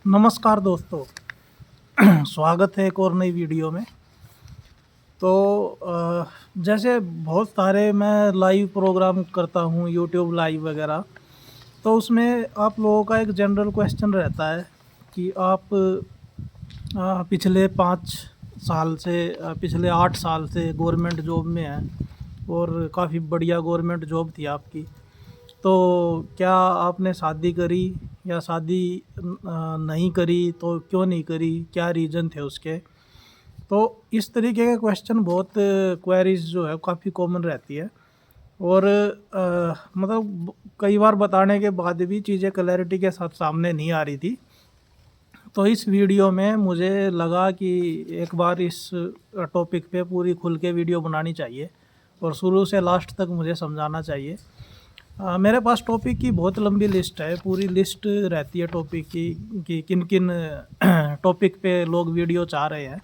नमस्कार दोस्तों। स्वागत है एक और नई वीडियो में। तो जैसे बहुत सारे मैं लाइव प्रोग्राम करता हूँ, यूट्यूब लाइव वगैरह। तो उसमें आप लोगों का एक जनरल क्वेश्चन रहता है कि आप पिछले 5 साल से पिछले 8 साल से गवर्नमेंट जॉब में हैं और काफ़ी बढ़िया गवर्नमेंट जॉब थी आपकी। तो क्या आपने शादी करी या शादी नहीं करी, तो क्यों नहीं करी, क्या रीज़न थे उसके। तो इस तरीके के क्वेश्चन बहुत क्वेरीज जो है काफ़ी कॉमन रहती है। और मतलब कई बार बताने के बाद भी चीज़ें क्लैरिटी के साथ सामने नहीं आ रही थी। तो इस वीडियो में मुझे लगा कि एक बार इस टॉपिक पे पूरी खुल के वीडियो बनानी चाहिए और शुरू से लास्ट तक मुझे समझाना चाहिए। मेरे पास टॉपिक की बहुत लंबी लिस्ट है, पूरी लिस्ट रहती है टॉपिक की कि किन किन टॉपिक पे लोग वीडियो चाह रहे हैं।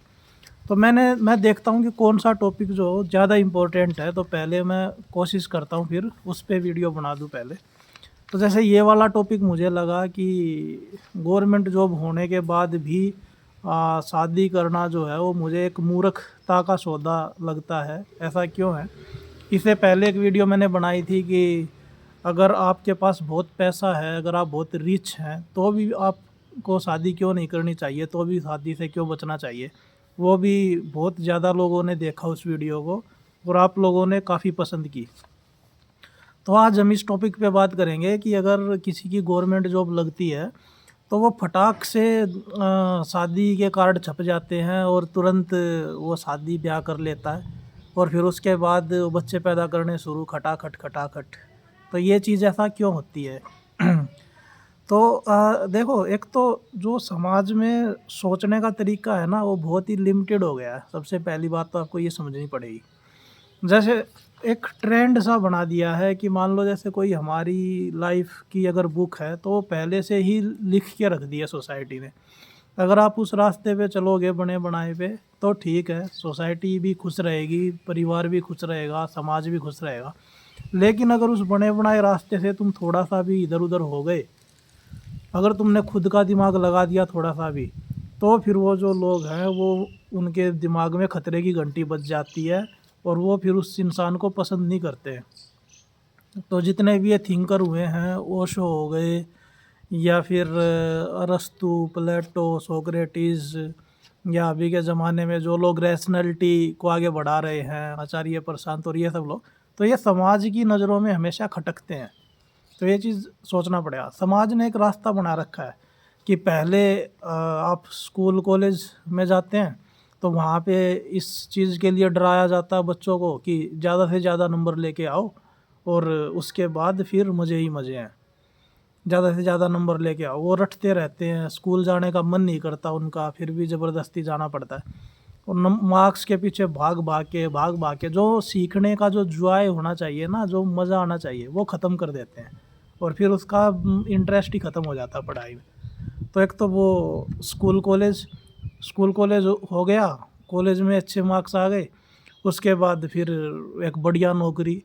तो मैं देखता हूँ कि कौन सा टॉपिक जो ज़्यादा इम्पोर्टेंट है, तो पहले मैं कोशिश करता हूँ फिर उस पे वीडियो बना दूँ पहले। तो जैसे ये वाला टॉपिक मुझे लगा कि गवर्नमेंट जॉब होने के बाद भी शादी करना जो है वो मुझे एक मूर्खता का सौदा लगता है। ऐसा क्यों है? इससे पहले एक वीडियो मैंने बनाई थी कि अगर आपके पास बहुत पैसा है, अगर आप बहुत रिच हैं, तो भी आपको शादी क्यों नहीं करनी चाहिए, तो भी शादी से क्यों बचना चाहिए। वो भी बहुत ज़्यादा लोगों ने देखा उस वीडियो को और आप लोगों ने काफ़ी पसंद की। तो आज हम इस टॉपिक पे बात करेंगे कि अगर किसी की गवर्नमेंट जॉब लगती है तो वो फटाक से शादी के कार्ड छप जाते हैं और तुरंत वो शादी ब्याह कर लेता है और फिर उसके बाद बच्चे पैदा करने शुरू, खटाखट खटाखट। तो ये चीज़ ऐसा क्यों होती है? तो देखो, एक तो जो समाज में सोचने का तरीका है ना, वो बहुत ही लिमिटेड हो गया है। सबसे पहली बात तो आपको ये समझनी पड़ेगी। जैसे एक ट्रेंड सा बना दिया है कि मान लो जैसे कोई हमारी लाइफ की अगर बुक है तो वो पहले से ही लिख के रख दी है सोसाइटी ने। अगर आप उस रास्ते पे चलोगे बने बनाए पे, तो ठीक है, सोसाइटी भी खुश रहेगी, परिवार भी खुश रहेगा, समाज भी खुश रहेगा। लेकिन अगर उस बने बनाए रास्ते से तुम थोड़ा सा भी इधर उधर हो गए, अगर तुमने खुद का दिमाग लगा दिया थोड़ा सा भी, तो फिर वो जो लोग हैं वो उनके दिमाग में खतरे की घंटी बज जाती है और वो फिर उस इंसान को पसंद नहीं करते। तो जितने भी ये थिंकर हुए हैं, ओशो हो गए या फिर अरस्तु, प्लेटो, सोक्रेटिस, या अभी के ज़माने में जो लोग रैशनैलिटी को आगे बढ़ा रहे हैं, आचार्य प्रशांत और ये सब लोग, तो ये समाज की नज़रों में हमेशा खटकते हैं। तो ये चीज़ सोचना पड़ेगा। समाज ने एक रास्ता बना रखा है कि पहले आप स्कूल कॉलेज में जाते हैं तो वहाँ पे इस चीज़ के लिए डराया जाता है बच्चों को कि ज़्यादा से ज़्यादा नंबर लेके आओ और उसके बाद फिर मज़े ही मज़े हैं। ज़्यादा से ज़्यादा नंबर लेके आओ। वो रटते रहते हैं, स्कूल जाने का मन नहीं करता उनका, फिर भी ज़बरदस्ती जाना पड़ता है और मार्क्स के पीछे भाग भाग के जो सीखने का जो जॉय होना चाहिए ना, जो मज़ा आना चाहिए, वो ख़त्म कर देते हैं और फिर उसका इंटरेस्ट ही ख़त्म हो जाता है पढ़ाई में। तो एक तो वो स्कूल कॉलेज हो गया, कॉलेज में अच्छे मार्क्स आ गए, उसके बाद फिर एक बढ़िया नौकरी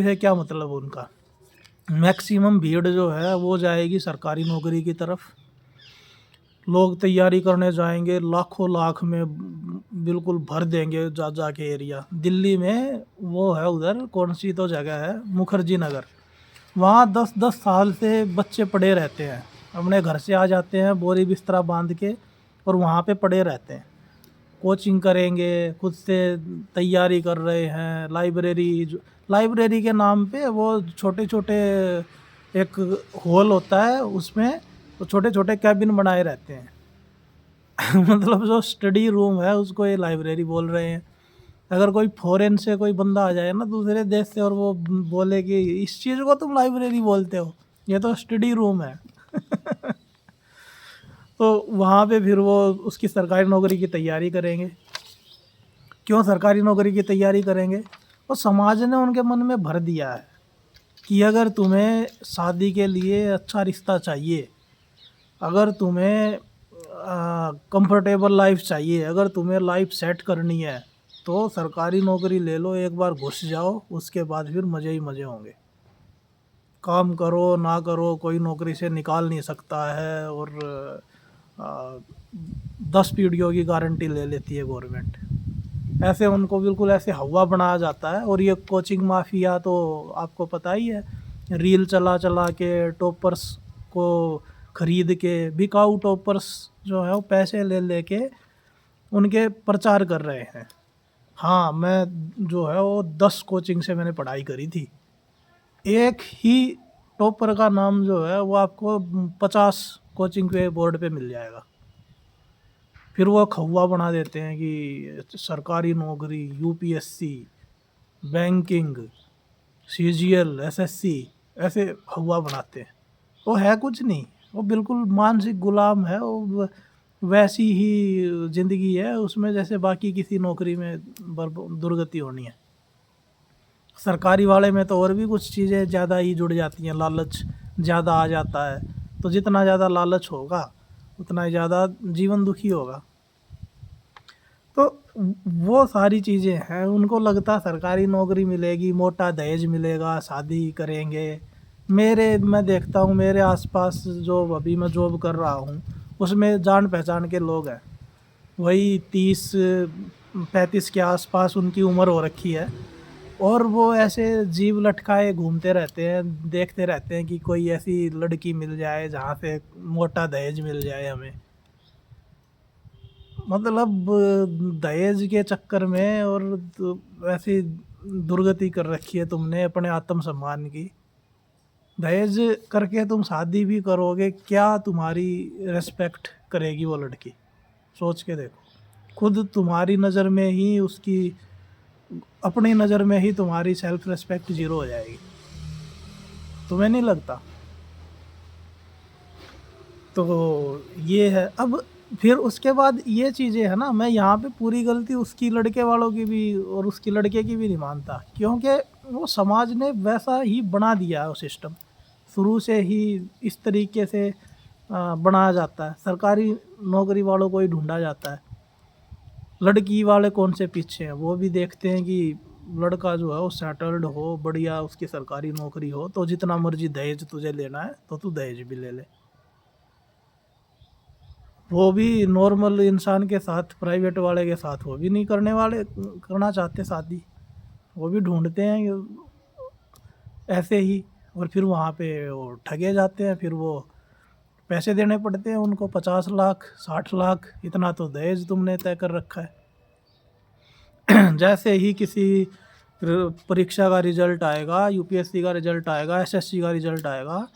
से क्या मतलब उनका। मैक्सिमम भीड़ जो है वो जाएगी सरकारी नौकरी की तरफ। लोग तैयारी करने जाएंगे, लाखों लाख में बिल्कुल भर देंगे जा के एरिया। दिल्ली में वो है, उधर कौन सी तो जगह है, मुखर्जी नगर, वहाँ 10-10 साल से बच्चे पड़े रहते हैं। अपने घर से आ जाते हैं बोरी बिस्तरा बांध के और वहाँ पे पड़े रहते हैं, कोचिंग करेंगे, खुद से तैयारी कर रहे हैं। लाइब्रेरी के नाम पे वो छोटे छोटे एक हॉल होता है, उसमें तो छोटे छोटे कैबिन बनाए रहते हैं। मतलब जो स्टडी रूम है उसको ये लाइब्रेरी बोल रहे हैं। अगर कोई फॉरेन से कोई बंदा आ जाए ना, दूसरे देश से, और वो बोले कि इस चीज़ को तुम लाइब्रेरी बोलते हो, ये तो स्टडी रूम है। तो वहाँ पे फिर वो उसकी सरकारी नौकरी की तैयारी करेंगे। क्यों सरकारी नौकरी की तैयारी करेंगे? और समाज ने उनके मन में भर दिया है कि अगर तुम्हें शादी के लिए अच्छा रिश्ता चाहिए, अगर तुम्हें कंफर्टेबल लाइफ चाहिए, अगर तुम्हें लाइफ सेट करनी है, तो सरकारी नौकरी ले लो, एक बार घुस जाओ, उसके बाद फिर मज़े ही मज़े होंगे। काम करो ना करो कोई नौकरी से निकाल नहीं सकता है, और 10 पीढ़ियों की गारंटी ले लेती है गवर्नमेंट। ऐसे उनको बिल्कुल ऐसे हवा बनाया जाता है। और ये कोचिंग माफिया तो आपको पता ही है, रील चला चला के टॉपर्स को खरीद के, बिकाऊ टॉपर्स जो है वो पैसे ले लेके उनके प्रचार कर रहे हैं। हाँ, मैं जो है वो 10 कोचिंग से मैंने पढ़ाई करी थी। एक ही टॉपर का नाम जो है वो आपको 50 कोचिंग के बोर्ड पे मिल जाएगा। फिर वो खौवा बना देते हैं कि सरकारी नौकरी, यूपीएससी, बैंकिंग, सीजीएल, एसएससी, ऐसे खौवा बनाते हैं। वो है कुछ नहीं, वो बिल्कुल मानसिक गुलाम है। वो वैसी ही ज़िंदगी है उसमें जैसे बाकी किसी नौकरी में दुर्गति होनी है। सरकारी वाले में तो और भी कुछ चीज़ें ज़्यादा ही जुड़ जाती हैं, लालच ज़्यादा आ जाता है। तो जितना ज़्यादा लालच होगा उतना ही ज़्यादा जीवन दुखी होगा। तो वो सारी चीज़ें हैं। उनको लगता सरकारी नौकरी मिलेगी, मोटा दहेज मिलेगा, शादी करेंगे। मैं देखता हूँ मेरे आसपास जो अभी मैं जॉब कर रहा हूँ उसमें जान पहचान के लोग हैं, वही 30-35 के आसपास उनकी उम्र हो रखी है, और वो ऐसे जीव लटकाए घूमते रहते हैं, देखते रहते हैं कि कोई ऐसी लड़की मिल जाए जहाँ से मोटा दहेज मिल जाए हमें। मतलब दहेज के चक्कर में और ऐसी दुर्गति कर रखी है तुमने अपने आत्मसम्मान की। दहेज करके तुम शादी भी करोगे, क्या तुम्हारी रेस्पेक्ट करेगी वो लड़की? सोच के देखो। खुद तुम्हारी नज़र में ही उसकी, अपनी नज़र में ही तुम्हारी सेल्फ रेस्पेक्ट ज़ीरो हो जाएगी। तुम्हें नहीं लगता? तो ये है। अब फिर उसके बाद ये चीज़ें है ना, मैं यहाँ पे पूरी गलती उसकी लड़के वालों की भी और उसकी लड़के की भी नहीं मानता, क्योंकि वो समाज ने वैसा ही बना दिया है। वो सिस्टम शुरू से ही इस तरीके से बनाया जाता है। सरकारी नौकरी वालों को ही ढूंढा जाता है। लड़की वाले कौन से पीछे हैं, वो भी देखते हैं कि लड़का जो है वो सेटल्ड हो, बढ़िया उसकी सरकारी नौकरी हो, तो जितना मर्जी दहेज तुझे लेना है तो तू दहेज भी ले ले। वो भी नॉर्मल इंसान के साथ, प्राइवेट वाले के साथ वो भी नहीं करना चाहते शादी। वो भी ढूंढते हैं ऐसे ही, और फिर वहाँ पे वो ठगे जाते हैं। फिर वो पैसे देने पड़ते हैं उनको, 50 लाख 60 लाख, इतना तो दहेज तुमने तय कर रखा है। जैसे ही किसी परीक्षा का रिजल्ट आएगा, यूपीएससी का रिजल्ट आएगा, एसएससी का रिजल्ट आएगा,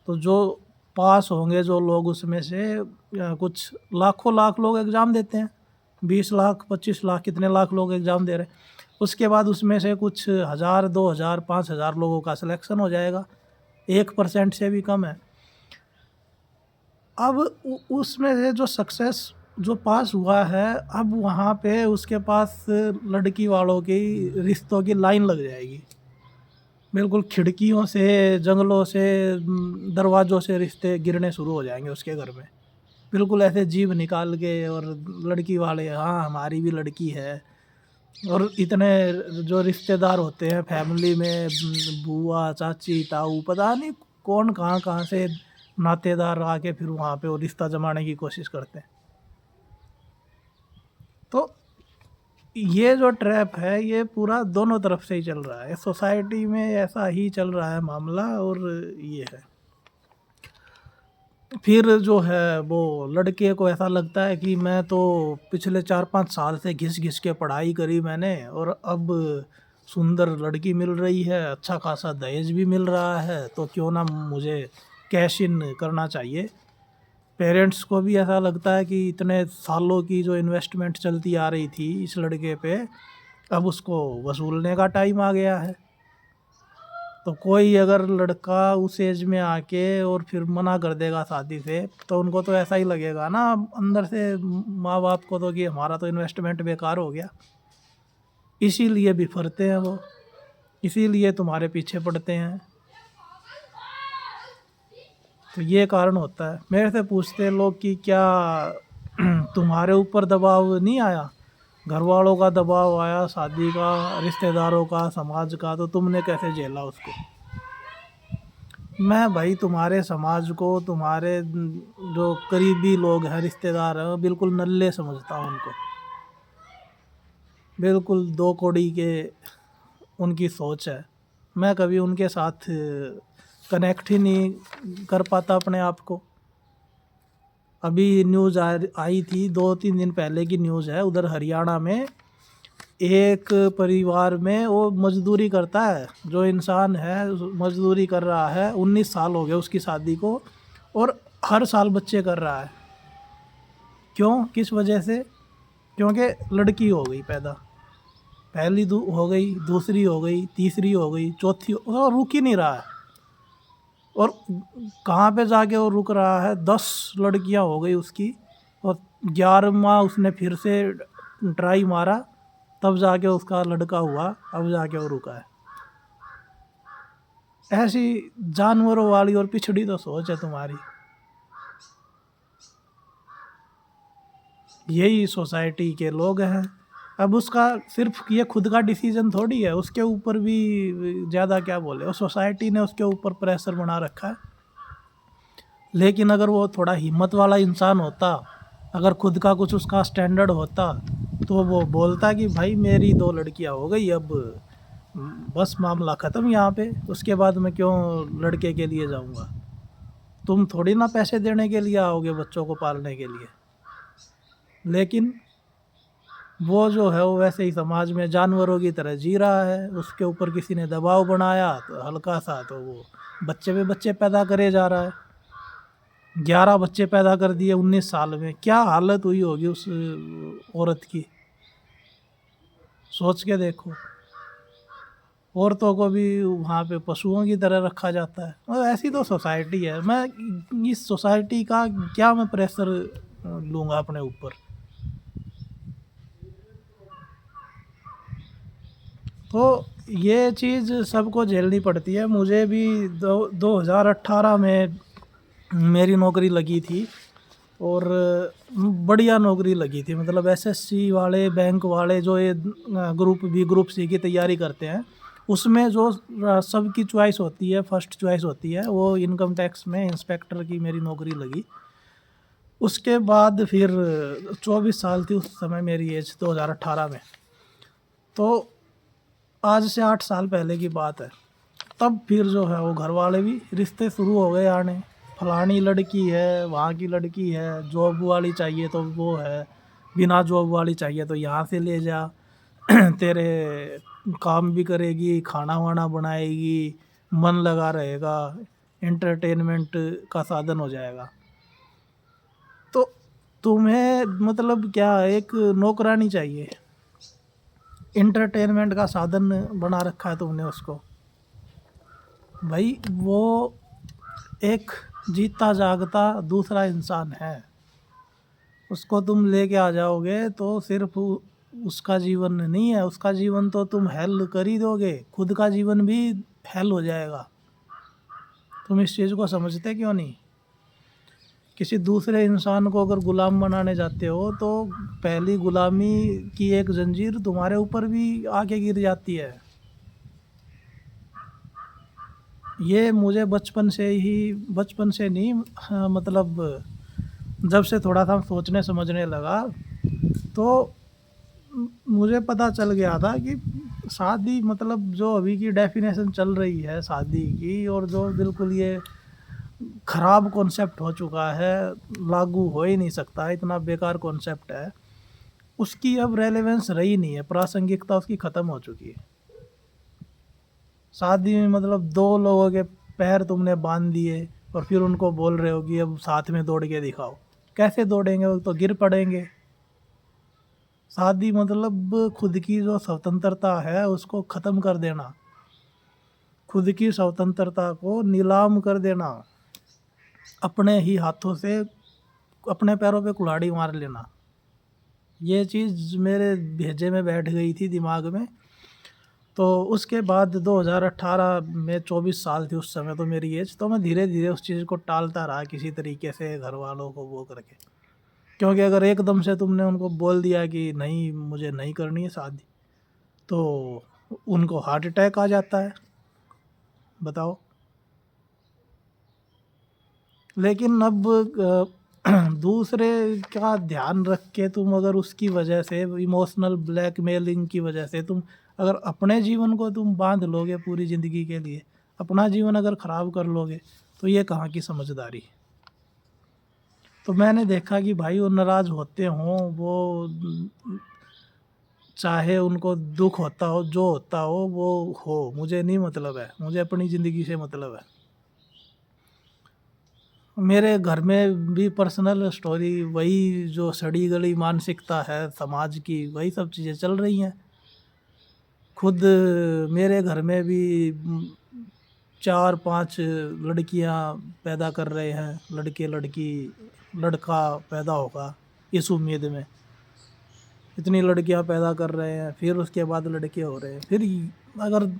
तो जो पास होंगे जो लोग, उसमें से कुछ लाखों लाख लोग एग्ज़ाम देते हैं। 20 लाख 25 लाख कितने लाख लोग एग्ज़ाम दे रहे हैं। उसके बाद उसमें से कुछ 1000 2000 5000 लोगों का सिलेक्शन हो जाएगा। 1% से भी कम है। अब उसमें से जो सक्सेस जो पास हुआ है, अब वहाँ पे उसके पास लड़की वालों की रिश्तों की लाइन लग जाएगी। बिल्कुल खिड़कियों से, जंगलों से, दरवाज़ों से रिश्ते गिरने शुरू हो जाएंगे उसके घर में। बिल्कुल ऐसे जीभ निकाल के, और लड़की वाले, हाँ हमारी भी लड़की है। और इतने जो रिश्तेदार होते हैं फैमिली में, बुआ चाची ताऊ, पता नहीं कौन कहाँ कहाँ से नातेदार आके फिर वहाँ पे वो रिश्ता जमाने की कोशिश करते हैं। तो ये जो ट्रैप है ये पूरा दोनों तरफ से ही चल रहा है। सोसाइटी में ऐसा ही चल रहा है मामला। और ये है, फिर जो है वो लड़के को ऐसा लगता है कि मैं तो पिछले 4-5 साल से घिस घिस के पढ़ाई करी मैंने, और अब सुंदर लड़की मिल रही है, अच्छा खासा दहेज भी मिल रहा है, तो क्यों ना मुझे कैश इन करना चाहिए। पेरेंट्स को भी ऐसा लगता है कि इतने सालों की जो इन्वेस्टमेंट चलती आ रही थी इस लड़के पे, अब उसको वसूलने का टाइम आ गया है। तो कोई अगर लड़का उस एज में आके और फिर मना कर देगा शादी से, तो उनको तो ऐसा ही लगेगा ना अंदर से, माँ बाप को, तो कि हमारा तो इन्वेस्टमेंट बेकार हो गया। इसीलिए बिफरते हैं वो, इसीलिए तुम्हारे पीछे पड़ते हैं। तो ये कारण होता है। मेरे से पूछते हैं लोग कि क्या तुम्हारे ऊपर दबाव नहीं आया, घर वालों का दबाव आया, शादी का, रिश्तेदारों का, समाज का, तो तुमने कैसे झेला उसको? मैं भाई तुम्हारे समाज को, तुम्हारे जो करीबी लोग हैं, रिश्तेदार हैं, बिल्कुल नल्ले समझता हूँ उनको। बिल्कुल दो कौड़ी के उनकी सोच है। मैं कभी उनके साथ कनेक्ट ही नहीं कर पाता अपने आप को। अभी न्यूज़ आई थी, 2-3 दिन पहले की न्यूज़ है, उधर हरियाणा में एक परिवार में वो मजदूरी करता है, जो इंसान है मजदूरी कर रहा है, 19 साल हो गए उसकी शादी को, और हर साल बच्चे कर रहा है। क्यों, किस वजह से? क्योंकि लड़की हो गई पैदा, पहली हो गई, दूसरी हो गई, तीसरी हो गई, चौथी और रुक ही नहीं रहा है। और कहाँ पे जाके वो रुक रहा है, 10 लड़कियां हो गई उसकी, और 11वां उसने फिर से ट्राई मारा, तब जाके उसका लड़का हुआ, अब जाके वो रुका है। ऐसी जानवरों वाली और पिछड़ी तो सोच है तुम्हारी। यही सोसाइटी के लोग हैं। अब उसका सिर्फ ये खुद का डिसीजन थोड़ी है, उसके ऊपर भी ज़्यादा क्या बोले, और सोसाइटी ने उसके ऊपर प्रेशर बना रखा है। लेकिन अगर वो थोड़ा हिम्मत वाला इंसान होता, अगर खुद का कुछ उसका स्टैंडर्ड होता, तो वो बोलता कि भाई मेरी 2 लड़कियां हो गई, अब बस मामला ख़त्म यहाँ पे, उसके बाद मैं क्यों लड़के के लिए जाऊँगा। तुम थोड़ी ना पैसे देने के लिए आओगे बच्चों को पालने के लिए। लेकिन वो जो है वो वैसे ही समाज में जानवरों की तरह जी रहा है। उसके ऊपर किसी ने दबाव बनाया तो हल्का सा, तो वो बच्चे पे बच्चे पैदा करे जा रहा है। 11 बच्चे पैदा कर दिए 19 साल में, क्या हालत हुई होगी उस औरत की, सोच के देखो। औरतों को भी वहाँ पे पशुओं की तरह रखा जाता है। और ऐसी तो सोसाइटी है। मैं इस सोसाइटी का क्या मैं प्रेशर लूँगा अपने ऊपर। तो ये चीज़ सबको झेलनी पड़ती है। मुझे भी 2018 में मेरी नौकरी लगी थी, और बढ़िया नौकरी लगी थी। मतलब एसएससी वाले, बैंक वाले, जो ये ग्रुप बी ग्रुप सी की तैयारी करते हैं, उसमें जो सबकी चॉइस होती है, फर्स्ट चॉइस होती है, वो इनकम टैक्स में इंस्पेक्टर की मेरी नौकरी लगी। उसके बाद फिर 24 साल थी उस समय मेरी एज, 2018 में। तो आज से 8 साल पहले की बात है। तब फिर जो है वो घर वाले भी रिश्ते शुरू हो गए आने। फलानी लड़की है, वहाँ की लड़की है, जॉब वाली चाहिए तो वो है, बिना जॉब वाली चाहिए तो यहाँ से ले जा, तेरे काम भी करेगी, खाना वाना बनाएगी, मन लगा रहेगा, एंटरटेनमेंट का साधन हो जाएगा। तो तुम्हें मतलब क्या, एक नौकरानी चाहिए, एंटरटेनमेंट का साधन बना रखा है तुमने उसको। भाई वो एक जीता जागता दूसरा इंसान है, उसको तुम लेके आ जाओगे तो सिर्फ उसका जीवन नहीं है, उसका जीवन तो तुम हेल कर ही दोगे, खुद का जीवन भी हेल हो जाएगा। तुम इस चीज़ को समझते क्यों नहीं? किसी दूसरे इंसान को अगर गुलाम बनाने जाते हो, तो पहली गुलामी की एक जंजीर तुम्हारे ऊपर भी आके गिर जाती है। ये मुझे बचपन से ही, बचपन से नहीं, हाँ, मतलब जब से थोड़ा सा सोचने समझने लगा, तो मुझे पता चल गया था कि शादी मतलब जो अभी की डेफिनेशन चल रही है शादी की, और जो बिल्कुल ये ख़राब कॉन्सेप्ट हो चुका है, लागू हो ही नहीं सकता, इतना बेकार कॉन्सेप्ट है, उसकी अब रेलेवेंस रही नहीं है, प्रासंगिकता उसकी ख़त्म हो चुकी है। शादी में मतलब 2 लोगों के पैर तुमने बांध दिए, और फिर उनको बोल रहे हो कि अब साथ में दौड़ के दिखाओ। कैसे दौड़ेंगे, वो तो गिर पड़ेंगे। शादी मतलब खुद की जो स्वतंत्रता है उसको ख़त्म कर देना, खुद की स्वतंत्रता को नीलाम कर देना, अपने ही हाथों से अपने पैरों पे कुल्हाड़ी मार लेना। ये चीज़ मेरे भेजे में बैठ गई थी दिमाग में। तो उसके बाद 2018 में 24 साल थी उस समय तो मेरी एज, तो मैं धीरे धीरे उस चीज़ को टालता रहा किसी तरीके से, घर वालों को वो करके। क्योंकि अगर एकदम से तुमने उनको बोल दिया कि नहीं मुझे नहीं करनी है शादी, तो उनको हार्ट अटैक आ जाता है, बताओ। लेकिन अब दूसरे का ध्यान रख के तुम अगर उसकी वजह से इमोशनल ब्लैकमेलिंग की वजह से तुम अगर अपने जीवन को तुम बांध लोगे पूरी ज़िंदगी के लिए, अपना जीवन अगर ख़राब कर लोगे, तो ये कहाँ की समझदारी। तो मैंने देखा कि भाई वो नाराज़ होते हों, वो चाहे उनको दुख होता हो, जो होता हो, मुझे नहीं मतलब है, मुझे अपनी ज़िंदगी से मतलब है। मेरे घर में भी पर्सनल स्टोरी वही जो सड़ी गली मानसिकता है समाज की, वही सब चीज़ें चल रही हैं। खुद मेरे घर में भी 4-5 लड़कियां पैदा कर रहे हैं, लड़के लड़की, लड़का पैदा होगा इस उम्मीद में। इतनी लड़कियां पैदा कर रहे हैं, फिर उसके बाद लड़के हो रहे हैं। फिर अगर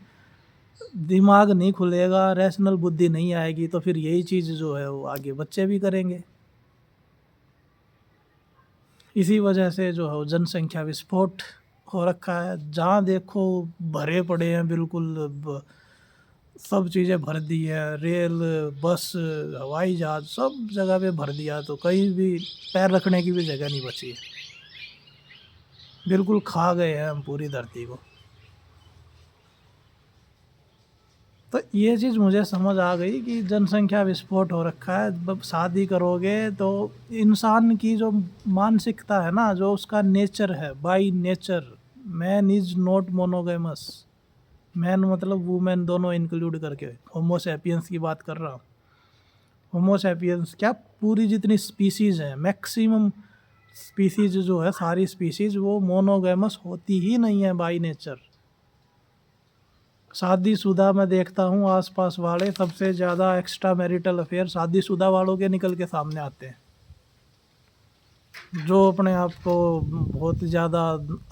दिमाग नहीं खुलेगा, रैशनल बुद्धि नहीं आएगी, तो फिर यही चीज़ जो है वो आगे बच्चे भी करेंगे। इसी वजह से जो है जनसंख्या विस्फोट हो रखा है। जहाँ देखो भरे पड़े हैं बिल्कुल, सब चीज़ें भर दी है, रेल, बस, हवाई जहाज़, सब जगह पे भर दिया, तो कहीं भी पैर रखने की भी जगह नहीं बची है। बिल्कुल खा गए हैं हम पूरी धरती को। तो ये चीज़ मुझे समझ आ गई कि जनसंख्या विस्फोट हो रखा है। जब शादी करोगे तो इंसान की जो मानसिकता है ना, जो उसका नेचर है, by nature man is not monogamous. Man मतलब वुमेन दोनों इंक्लूड करके होमो सैपियंस की बात कर रहा हूँ। होमो सैपियंस क्या, पूरी जितनी स्पीसीज़ हैं, मैक्सिमम स्पीसीज़ जो है, सारी स्पीसीज़ वो मोनोगेमस होती ही नहीं है बाय नेचर। शादीशुदा मैं देखता हूँ आसपास वाले सबसे ज़्यादा एक्स्ट्रा मैरिटल अफेयर शादीशुदा वालों के निकल के सामने आते हैं, जो अपने आप को बहुत ज़्यादा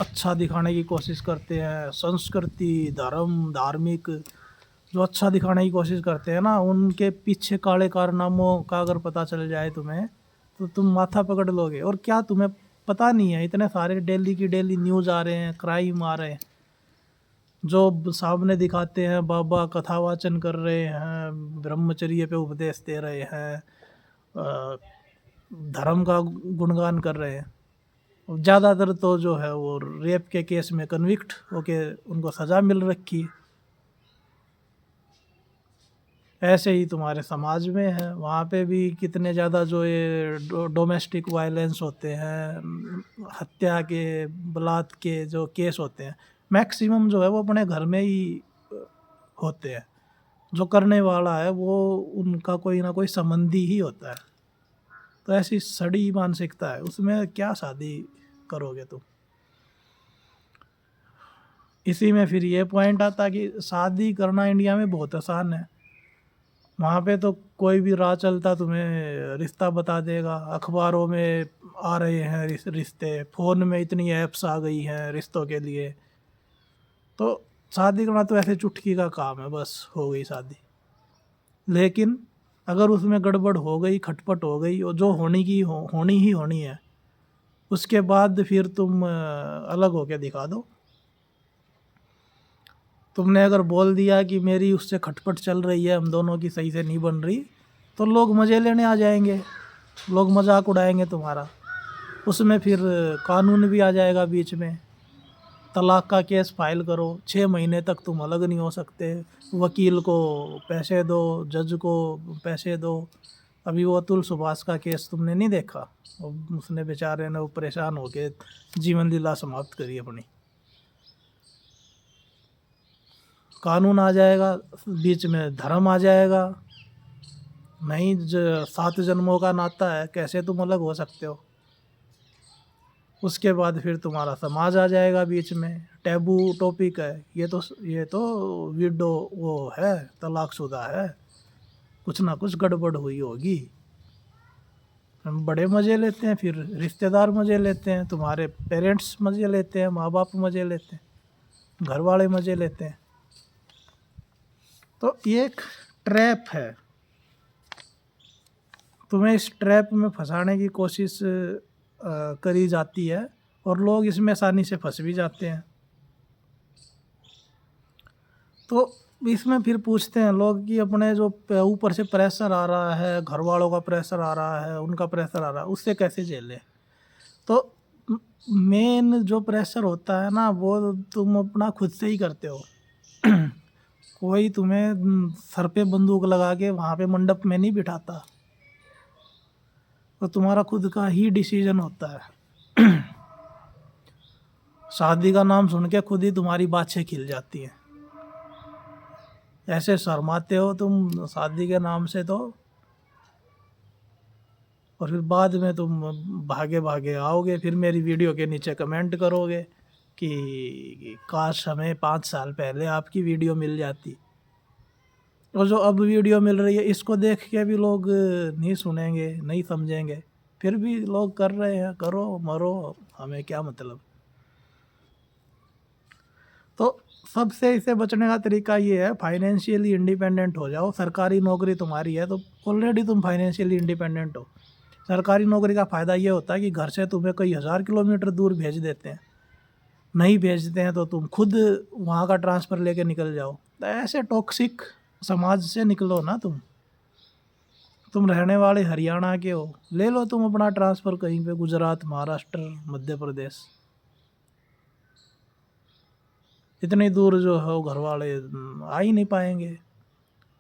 अच्छा दिखाने की कोशिश करते हैं। संस्कृति, धर्म, धार्मिक जो अच्छा दिखाने की कोशिश करते हैं ना, उनके पीछे काले कारनामों का अगर पता चल जाए तुम्हें, तो तुम माथा पकड़ लोगे। और क्या तुम्हें पता नहीं है, इतने सारे डेली की डेली न्यूज़ आ रहे हैं, क्राइम आ रहे हैं, जो सामने दिखाते हैं बाबा कथा वाचन कर रहे हैं, ब्रह्मचर्य पे उपदेश दे रहे हैं, धर्म का गुणगान कर रहे हैं। ज़्यादातर तो जो है वो रेप के केस में कन्विक्ट होके उनको सज़ा मिल रखी है। ऐसे ही तुम्हारे समाज में है, वहाँ पे भी कितने ज़्यादा जो ये डोमेस्टिक वायलेंस होते हैं, हत्या के, बलात्कार के जो केस होते हैं, मैक्सिमम जो है वो अपने घर में ही होते हैं। जो करने वाला है वो उनका कोई ना कोई संबंधी ही होता है। तो ऐसी सड़ी मानसिकता है, उसमें क्या शादी करोगे तुम। इसी में फिर ये पॉइंट आता कि शादी करना इंडिया में बहुत आसान है। वहाँ पे तो कोई भी राह चलता तुम्हें रिश्ता बता देगा। अखबारों में आ रहे हैं रिश्ते, फ़ोन में इतनी ऐप्स आ गई हैं रिश्तों के लिए। तो शादी करना तो ऐसे चुटकी का काम है, बस हो गई शादी। लेकिन अगर उसमें गड़बड़ हो गई, खटपट हो गई, और जो होनी की होनी ही होनी है, उसके बाद फिर तुम अलग होके दिखा दो। तुमने अगर बोल दिया कि मेरी उससे खटपट चल रही है, हम दोनों की सही से नहीं बन रही, तो लोग मज़े लेने आ जाएंगे, लोग मजाक उड़ाएंगे तुम्हारा। उसमें फिर कानून भी आ जाएगा बीच में। तलाक का केस फाइल करो, 6 महीने तक तुम अलग नहीं हो सकते। वकील को पैसे दो, जज को पैसे दो। अभी वो अतुल सुभाष का केस तुमने नहीं देखा, उसने बेचारे ने वो परेशान होके जीवन लीला समाप्त करी अपनी। कानून आ जाएगा, बीच में धर्म आ जाएगा। नहीं, 7 जन्मों का नाता है, कैसे तुम अलग हो सकते हो। उसके बाद फिर तुम्हारा समाज आ जाएगा बीच में, टैबू टॉपिक है ये तो विडो वो है, तलाकशुदा है, कुछ ना कुछ गड़बड़ हुई होगी। हम बड़े मज़े लेते हैं, फिर रिश्तेदार मज़े लेते हैं, तुम्हारे पेरेंट्स मज़े लेते हैं, माँ बाप मज़े लेते हैं, घर वाले मज़े लेते हैं। तो ये एक ट्रैप है, तुम्हें इस ट्रैप में फंसाने की कोशिश करी जाती है, और लोग इसमें आसानी से फंस भी जाते हैं। तो इसमें फिर पूछते हैं लोग कि अपने जो ऊपर से प्रेशर आ रहा है, घर वालों का प्रेशर आ रहा है, उनका प्रेशर आ रहा है, उससे कैसे झेलें। तो मेन जो प्रेशर होता है ना, वो तुम अपना खुद से ही करते हो। कोई तुम्हें सर पे बंदूक लगा के वहाँ पे मंडप में नहीं बिठाता, तो तुम्हारा खुद का ही डिसीजन होता है। शादी का नाम सुन के खुद ही तुम्हारी बातें खिल जाती हैं। ऐसे शर्माते हो तुम शादी के नाम से, तो और फिर बाद में तुम भागे भागे आओगे, फिर मेरी वीडियो के नीचे कमेंट करोगे कि काश हमें 5 साल पहले आपकी वीडियो मिल जाती। और जो अब वीडियो मिल रही है, इसको देख के भी लोग नहीं सुनेंगे, नहीं समझेंगे, फिर भी लोग कर रहे हैं। करो मरो, हमें क्या मतलब। तो सबसे इसे बचने का तरीका ये है, फाइनेंशियली इंडिपेंडेंट हो जाओ। सरकारी नौकरी तुम्हारी है तो ऑलरेडी तुम फाइनेंशियली इंडिपेंडेंट हो। सरकारी नौकरी का फ़ायदा ये होता है कि घर से तुम्हें कई हज़ार किलोमीटर दूर भेज देते हैं, नहीं भेजते हैं तो तुम खुद वहाँ का ट्रांसफ़र लेके निकल जाओ। तो ऐसे टॉक्सिक समाज से निकलो ना तुम रहने वाले हरियाणा के हो, ले लो तुम अपना ट्रांसफ़र कहीं पे, गुजरात, महाराष्ट्र, मध्य प्रदेश। इतनी दूर जो है वो घर वाले आ ही नहीं पाएंगे।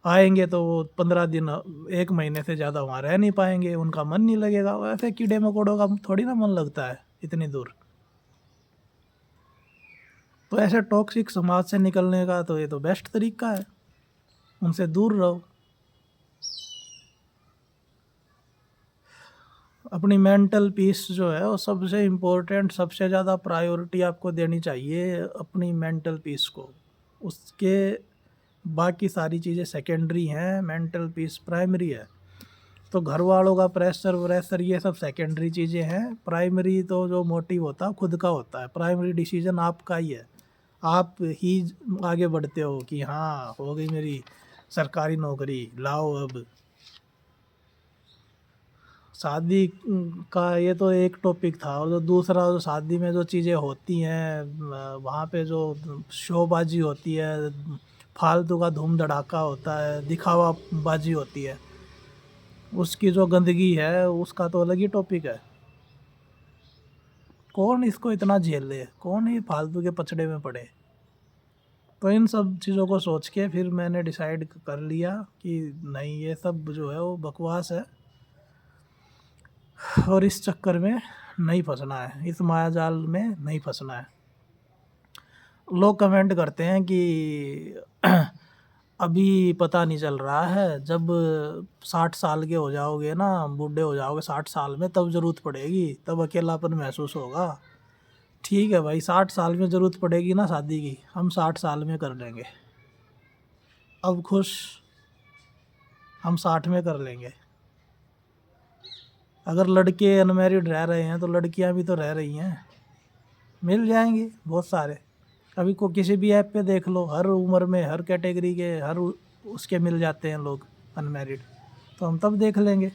आएंगे तो वो 15 दिन, 1 महीने से ज़्यादा वहाँ रह नहीं पाएंगे, उनका मन नहीं लगेगा। वैसे कीड़े मकोड़ों का थोड़ी ना मन लगता है इतनी दूर। तो ऐसे टॉक्सिक समाज से निकलने का तो ये तो बेस्ट तरीका है, उनसे दूर रहो। अपनी मेंटल पीस जो है वो सबसे इम्पोर्टेंट, सबसे ज़्यादा प्रायोरिटी आपको देनी चाहिए अपनी मेंटल पीस को। उसके बाकी सारी चीज़ें सेकेंडरी हैं, मेंटल पीस प्राइमरी है। तो घर वालों का प्रेशर व्रेशर ये सब सेकेंडरी चीज़ें हैं। प्राइमरी तो जो मोटिव होता है खुद का होता है, प्राइमरी डिसीजन आपका ही है। आप ही आगे बढ़ते हो कि हाँ हो गई मेरी सरकारी नौकरी, लाओ अब। शादी का ये तो एक टॉपिक था, और जो दूसरा जो शादी में जो चीज़ें होती हैं, वहाँ पे जो शोबाजी होती है, फालतू का धूम धड़ाका होता है, दिखावा बाजी होती है, उसकी जो गंदगी है उसका तो अलग ही टॉपिक है। कौन इसको इतना झेल ले, कौन ही फालतू के पचड़े में पड़े। तो इन सब चीज़ों को सोच के फिर मैंने डिसाइड कर लिया कि नहीं, ये सब जो है वो बकवास है, और इस चक्कर में नहीं फंसना है, इस मायाजाल में नहीं फंसना है। लोग कमेंट करते हैं कि अभी पता नहीं चल रहा है, जब 60 साल के हो जाओगे ना, बूढ़े हो जाओगे 60 साल में, तब ज़रूरत पड़ेगी, तब अकेलापन महसूस होगा। ठीक है भाई, 60 साल में ज़रूरत पड़ेगी ना शादी की, हम 60 साल में कर लेंगे। अब खुश, हम 60 में कर लेंगे। अगर लड़के अनमैरिड रह रहे हैं तो लड़कियां भी तो रह रही हैं, मिल जाएंगे बहुत सारे। अभी को किसी भी ऐप पे देख लो, हर उम्र में, हर कैटेगरी के, हर उसके मिल जाते हैं लोग अनमैरिड। तो हम तब देख लेंगे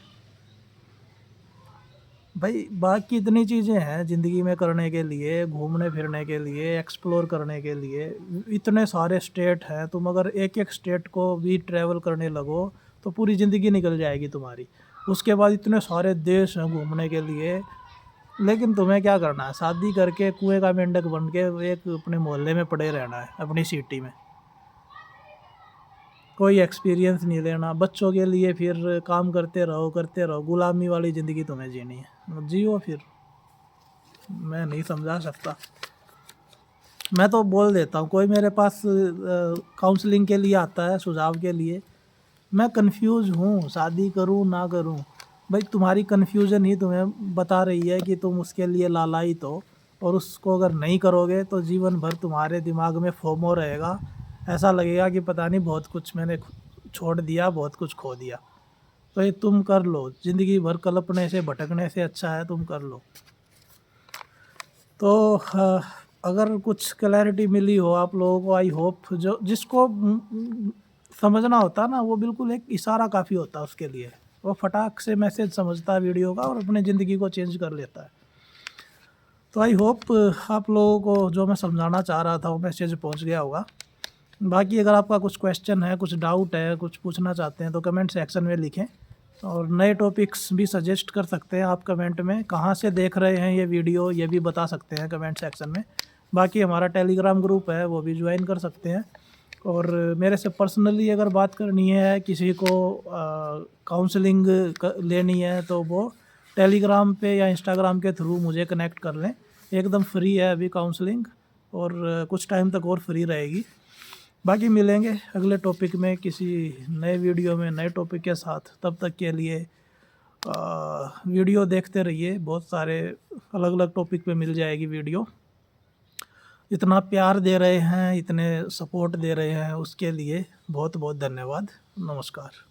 भाई। बाकी इतनी चीज़ें हैं ज़िंदगी में करने के लिए, घूमने फिरने के लिए, एक्सप्लोर करने के लिए। इतने सारे स्टेट हैं, तुम अगर एक एक स्टेट को भी ट्रैवल करने लगो तो पूरी ज़िंदगी निकल जाएगी तुम्हारी। उसके बाद इतने सारे देश हैं घूमने के लिए। लेकिन तुम्हें क्या करना है, शादी करके कुएं का मेंढक बन के एक अपने मोहल्ले में पड़े रहना है, अपनी सिटी में, कोई एक्सपीरियंस नहीं लेना। बच्चों के लिए फिर काम करते रहो, गुलामी वाली ज़िंदगी तुम्हें जीनी है, जियो फिर। मैं नहीं समझा सकता, मैं तो बोल देता हूँ। कोई मेरे पास काउंसलिंग के लिए आता है, सुझाव के लिए, मैं कंफ्यूज हूँ, शादी करूँ ना करूँ। भाई तुम्हारी कन्फ्यूज़न ही तुम्हें बता रही है कि तुम उसके लिए लालायित हो, और उसको अगर नहीं करोगे तो जीवन भर तुम्हारे दिमाग में फोमो रहेगा। ऐसा लगेगा कि पता नहीं बहुत कुछ मैंने छोड़ दिया, बहुत कुछ खो दिया। तो ये तुम कर लो, ज़िंदगी भर कल्पने से भटकने से अच्छा है तुम कर लो। तो अगर कुछ क्लैरिटी मिली हो आप लोगों को, आई होप। जो जिसको समझना होता है ना, वो बिल्कुल एक इशारा काफ़ी होता है उसके लिए, वो फटाक से मैसेज समझता है वीडियो का और अपने ज़िंदगी को चेंज कर लेता है। तो आई होप आप लोगों को जो मैं समझाना चाह रहा था वो मैसेज पहुंच गया होगा। बाकी अगर आपका कुछ क्वेश्चन है, कुछ डाउट है, कुछ पूछना चाहते हैं तो कमेंट सेक्शन में लिखें, और नए टॉपिक्स भी सजेस्ट कर सकते हैं आप कमेंट में। कहाँ से देख रहे हैं ये वीडियो, ये भी बता सकते हैं कमेंट सेक्शन में। बाकी हमारा टेलीग्राम ग्रुप है, वो भी ज्वाइन कर सकते हैं। और मेरे से पर्सनली अगर बात करनी है, किसी को काउंसलिंग लेनी है, तो वो टेलीग्राम पे या इंस्टाग्राम के थ्रू मुझे कनेक्ट कर लें। एकदम फ्री है अभी काउंसलिंग, और कुछ टाइम तक और फ्री रहेगी। बाकी मिलेंगे अगले टॉपिक में किसी नए वीडियो में, नए टॉपिक के साथ। तब तक के लिए वीडियो देखते रहिए, बहुत सारे अलग अलग टॉपिक पे मिल जाएगी वीडियो। इतना प्यार दे रहे हैं, इतने सपोर्ट दे रहे हैं, उसके लिए बहुत बहुत धन्यवाद। नमस्कार।